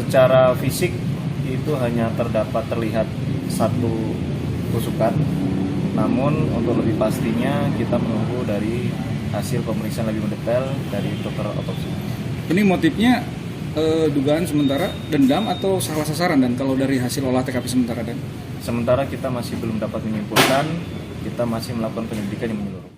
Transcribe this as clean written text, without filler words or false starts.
secara fisik itu hanya terlihat satu tusukan. Namun untuk lebih pastinya kita menunggu dari hasil pemeriksaan lebih mendetail dari dokter otopsi. Ini motifnya dugaan sementara dendam atau salah sasaran, dan kalau dari hasil olah TKP sementara, dan sementara kita masih belum dapat menyimpulkan, kita masih melakukan penyelidikan yang menyeluruh.